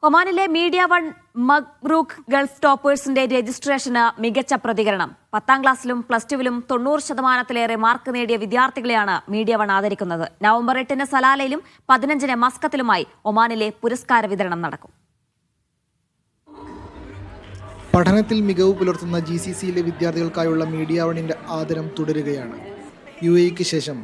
ഒമാനിലെ media one Mabrook Gulf ടോപ്പേഴ്സിന്റെ registration മികച്ച പ്രതികരണം. 10ാം ക്ലാസ്സിലും പ്ലസ് ടുവിലും 90% മാർക്ക് നേടിയ വിദ്യാർത്ഥികളെയാണ് മീഡിയ വൺ ആദരിക്കുന്നത്. നവംബർ 8-ന് സലാലയിലും 15-ന് മസ്കത്തിലുമായി ഒമാനിലെ പുരസ്കാര വിതരണം നടക്കും. പഠനത്തിൽ മികവ് പുലർത്തുന്ന GCCയിലെ വിദ്യാർത്ഥികൾക്കായുള്ള മീഡിയ വണ്ണിന്റെ ആദരം തുടരുകയാണ്. UAEക്ക് ശേഷം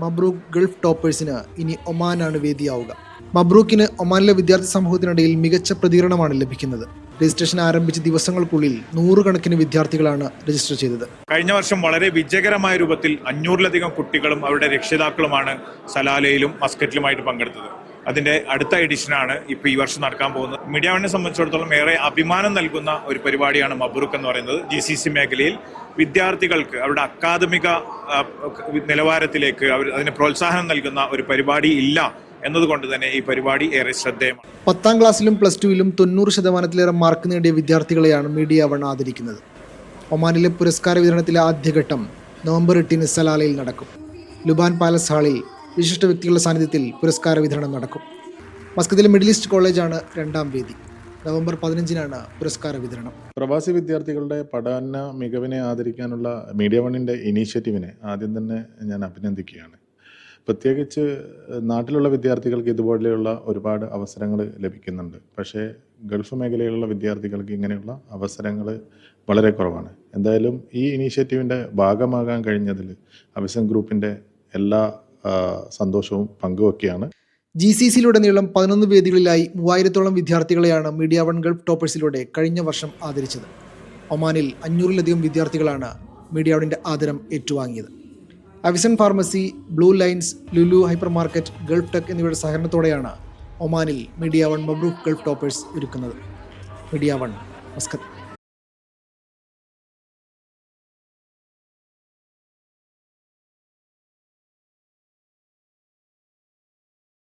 മബ്രൂക്ക് ഗൾഫ് ടോപ്പേഴ്സിന് ഇനി ഒമാനാണ് വേദിയാവുക. മബ്രൂക്കിന് ഒമാനിലെ വിദ്യാർത്ഥി സമൂഹത്തിനിടയിൽ മികച്ച പ്രതികരണമാണ് ലഭിക്കുന്നത്. രജിസ്ട്രേഷൻ ആരംഭിച്ച ദിവസങ്ങൾക്കുള്ളിൽ 100 കണക്കിന് വിദ്യാർത്ഥികളാണ് രജിസ്റ്റർ ചെയ്തത്. കഴിഞ്ഞ വർഷം വളരെ വിജയകരമായ രൂപത്തിൽ 500-ലധികം കുട്ടികളും അവരുടെ രക്ഷിതാക്കളുമാണ് സലാലയിലും മസ്കറ്റിലുമായിട്ട് പങ്കെടുത്തത്. അതിന്റെ അടുത്ത എഡിഷനാണ് ഇപ്പോൾ ഈ വർഷം നടക്കാൻ പോകുന്നത്. മീഡിയ വണ്ണിനെ സംബന്ധിച്ചിടത്തോളം ഏറെ അഭിമാനം നൽകുന്ന ഒരു പരിപാടിയാണ് മബ്രൂക്ക് എന്ന് പറയുന്നത്. GCC മേഖലയിൽ വിദ്യാർത്ഥികൾക്ക് അവരുടെ അക്കാദമിക നിലവാരത്തിലേക്ക് അതിന് പ്രോത്സാഹനം നൽകുന്ന ഒരു പരിപാടി ഇല്ല എന്നതുകൊണ്ട് തന്നെ ഈ പരിപാടി ഏറെ ശ്രദ്ധേയമാണ്. 10ാം ക്ലാസ്സിലും പ്ലസ് ടുവിലും 90%-ലേറെ മാർക്ക് നേടിയ വിദ്യാർത്ഥികളെയാണ് മീഡിയ വൺ ആദരിക്കുന്നത്. ഒമാനിലെ പുരസ്കാര വിതരണത്തിലെ ആദ്യഘട്ടം നവംബർ 8-ന് സലാലയിൽ നടക്കും. ലുബാൻ പാലസ് ഹാളിൽ വിശിഷ്ട വ്യക്തികളുടെ സാന്നിധ്യത്തിൽ പുരസ്കാര വിതരണം നടക്കും. മസ്കത്തിലെ മിഡിൽ ഈസ്റ്റ് കോളേജാണ് 2ാം വേദി. നവംബർ 15-നാണ് പുരസ്കാര വിതരണം. പ്രവാസി വിദ്യാർത്ഥികളുടെ പഠന മികവിനെ ആദരിക്കാനുള്ള മീഡിയ വണ്ണിൻ്റെ ഇനീഷ്യേറ്റീവിനെ ആദ്യം തന്നെ ഞാൻ അഭിനന്ദിക്കുകയാണ്. പ്രത്യേകിച്ച് നാട്ടിലുള്ള വിദ്യാർത്ഥികൾക്ക് ഇതുപോലെയുള്ള ഒരുപാട് അവസരങ്ങൾ ലഭിക്കുന്നുണ്ട്. പക്ഷേ ഗൾഫ് മേഖലയിലുള്ള വിദ്യാർത്ഥികൾക്ക് ഇങ്ങനെയുള്ള അവസരങ്ങൾ വളരെ കുറവാണ്. എന്തായാലും ഈ ഇനീഷ്യേറ്റീവിൻ്റെ ഭാഗമാകാൻ കഴിഞ്ഞതിൽ അവിസൻ ഗ്രൂപ്പിൻ്റെ എല്ലാ സന്തോഷവും പങ്കുവയ്ക്കുകയാണ്. GCCയിലുടനീളം 11 വേദികളിലായി 3000-ഓളം വിദ്യാർത്ഥികളെയാണ് മീഡിയ വൺ ഗൾഫ് ടോപ്പേഴ്സിലൂടെ കഴിഞ്ഞ വർഷം ആദരിച്ചത്. ഒമാനിൽ 500-ലധികം വിദ്യാർത്ഥികളാണ് മീഡിയ വണ്ണിന്റെ ആദരം ഏറ്റുവാങ്ങിയത്. Avisen pharmacy, blue lines, Lulu hypermarket, Gulf Tech എന്നിവയുടെ സഹകരണത്തോടെയാണ് ഒമാനിൽ media one Mabrook Gulf toppers ഒരുക്കുന്നത്. Media one, Muscat.